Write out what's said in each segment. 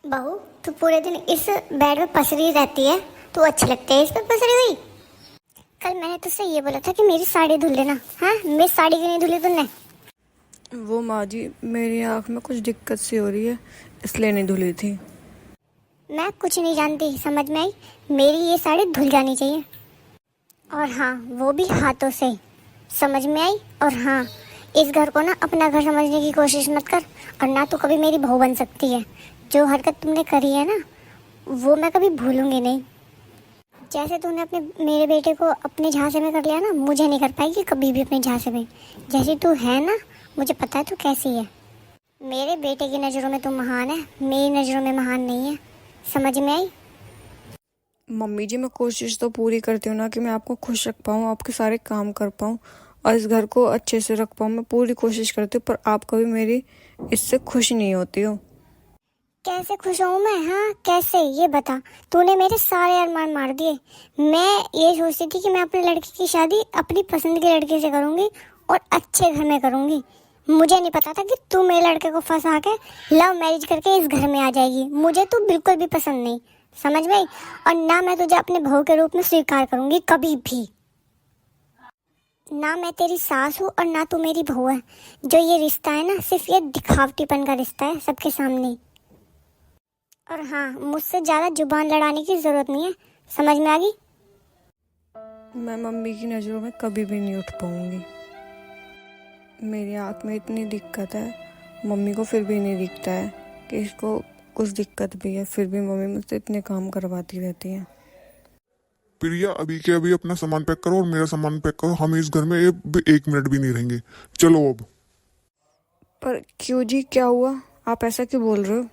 बहू, तू पूरे दिन इस बेड में पसरी रहती है। तू अच्छी लगती है इस पे पसरी हुई। कल मैंने तुझसे ये बोला था कि मेरी साड़ी धुल लेना। हाँ, मेरी साड़ी क्यों नहीं धुली तुमने? वो माँ जी, मेरी आँख में कुछ दिक्कत सी हो रही है, इसलिए नहीं धुली थी। मैं कुछ नहीं जानती, समझ में आई? मेरी ये साड़ी धुल जानी चाहिए, और हाँ, वो भी हाथों से। समझ में आई? और हाँ, इस घर को ना अपना घर समझने की कोशिश मत कर, और ना तो कभी मेरी बहू बन सकती है। जो हरकत तुमने करी है ना, वो मैं कभी भूलूंगी नहीं। जैसे तूने अपने मेरे बेटे को अपने झांसे में कर लिया ना, मुझे नहीं कर पाएगी कभी भी अपने झांसे में। जैसी तू है ना, मुझे पता है तू कैसी है। मेरे बेटे की नज़रों में तू महान है, मेरी नज़रों में महान नहीं है। समझ में आई? मम्मी जी, मैं कोशिश तो पूरी करती हूँ ना कि मैं आपको खुश रख पाऊँ, आपके सारे काम कर पाऊँ और इस घर को अच्छे से रख पाऊँ। मैं पूरी कोशिश करती हूँ, पर आप कभी मेरी इससे खुश नहीं होती हो। कैसे खुश हूँ मैं? हाँ, कैसे, ये बता। तूने मेरे सारे अरमान मार दिए। मैं ये सोचती थी कि मैं अपने लड़के की शादी अपनी पसंद के लड़के से करूँगी और अच्छे घर में करूँगी। मुझे नहीं पता था कि तू मेरे लड़के को फंसा के लव मैरिज करके इस घर में आ जाएगी। मुझे तू बिल्कुल भी पसंद नहीं। समझ में आई? और ना मैं तुझे अपने बहू के रूप में स्वीकार करूँगी कभी भी। ना मैं तेरी सास हूँ और ना तू मेरी बहू है। जो ये रिश्ता है ना, सिर्फ ये दिखावटीपन का रिश्ता है सबके सामने। और हाँ, मुझसे ज़्यादा जुबान लड़ाने की ज़रूरत नहीं है। समझ में आ गई? मैं मम्मी की नज़रों में कभी भी नहीं उठ पाऊँगी। मेरी आँख में इतनी दिक्कत है, मम्मी को फिर भी नहीं दिखता है कि इसको कुछ दिक्कत भी है, फिर भी मम्मी मुझसे इतने काम करवाती रहती हैं। प्रिया, अभी के अभी अपना सामान पैक करो और मेरा सामान पैक करो। हम इस घर में एक मिनट भी नहीं रहेंगे। चलो अब। पर क्यों जी, क्या हुआ? आप ऐसा क्यों बोल रहे हो?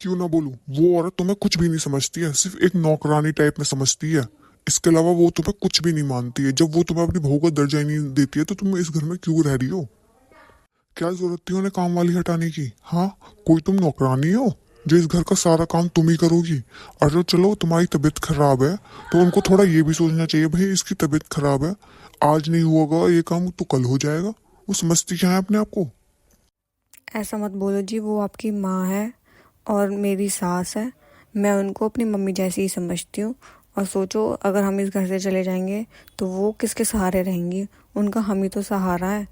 क्यों ना बोलूं? वो औरत तुम्हें कुछ भी नहीं समझती है, सिर्फ एक नौकरानी टाइप में समझती है। इसके अलावा वो तुम्हें कुछ भी नहीं मानती है। जब वो तुम्हें अपनी बहू का दर्जा ही नहीं देती है तो तुम इस घर में क्यों रह रही हो? क्या जरूरत थी उन्हें काम वाली हटाने की? हाँ, कोई तुम नौकरानी हो जो इस घर का सारा काम तुम ही करोगी? और जो, चलो तुम्हारी तबीयत खराब है तो उनको थोड़ा ये भी सोचना चाहिए, भाई इसकी तबीयत खराब है, आज नहीं होगा ये काम तो कल हो जाएगा। वो समझती क्या है अपने आप को? ऐसा मत बोलो जी, वो आपकी माँ है और मेरी सास है। मैं उनको अपनी मम्मी जैसी ही समझती हूँ। और सोचो, अगर हम इस घर से चले जाएंगे तो वो किसके सहारे रहेंगी? उनका हम ही तो सहारा है,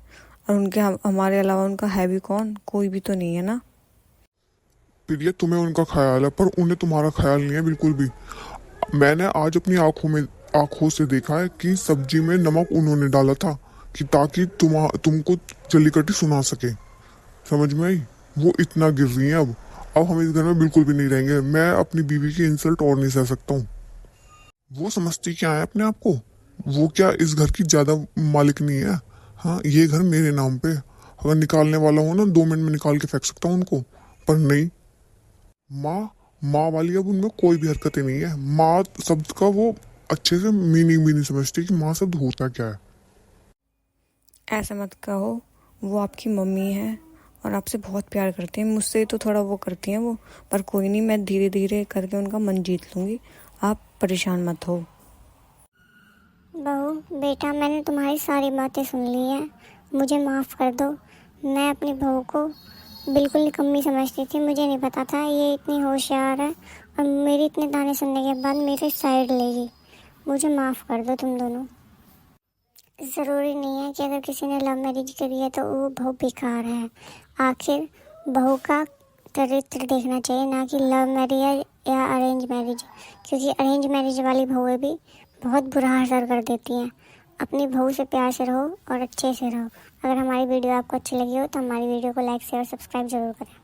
और उनके हमारे अलावा उनका है भी कौन? कोई भी तो नहीं है ना। प्रिया, तुम्हें उनका ख्याल है पर उन्हें तुम्हारा ख्याल नहीं है बिल्कुल भी। मैंने आज अपनी आंखों से देखा है कि सब्जी में नमक उन्होंने डाला था कि ताकि तुमको जल्दी कटी सुना सके। समझ में आई? वो इतना गिर रही है अब हम इस घर में बिल्कुल भी नहीं रहेंगे। मैं अपनी बीवी की इंसल्ट और नहीं सह सकता हूँ। वो समझती क्या है अपने आप को? वो क्या इस घर की ज्यादा मालिक नहीं है? हाँ, ये घर मेरे नाम पे। अगर निकालने वाला हो ना, 2 मिनट में निकाल के फेंक सकता हूँ उनको। पर नहीं, माँ माँ वाली अब उनमें कोई भी हरकतें नहीं है। माँ शब्द का वो अच्छे से मीनिंग भी नहीं समझती कि माँ शब्द होता क्या है। ऐसा मत कहो, वो आपकी मम्मी है और आपसे बहुत प्यार करती हैं। मुझसे तो थोड़ा वो करती हैं वो, पर कोई नहीं, मैं धीरे धीरे करके उनका मन जीत लूँगी। आप परेशान मत हो। बहू बेटा, मैंने तुम्हारी सारी बातें सुन ली हैं। मुझे माफ़ कर दो। मैं अपनी बहू को बिल्कुल निकम्मी समझती थी। मुझे नहीं पता था ये इतनी होशियार है और मेरी इतने ताने सुनने के बाद मेरे साइड लेगी। मुझे माफ़ कर दो तुम दोनों। ज़रूरी नहीं है कि अगर किसी ने लव मैरिज करी है तो वो बहू बेकार है। आखिर बहू का चरित्र देखना चाहिए, ना कि लव मैरिज या अरेंज मैरिज। क्योंकि अरेंज मैरिज वाली बहुएं भी बहुत बुरा असर कर देती हैं। अपनी बहू से प्यार से रहो और अच्छे से रहो। अगर हमारी वीडियो आपको अच्छी लगी हो तो हमारी वीडियो को लाइक शेयर और सब्सक्राइब ज़रूर करें।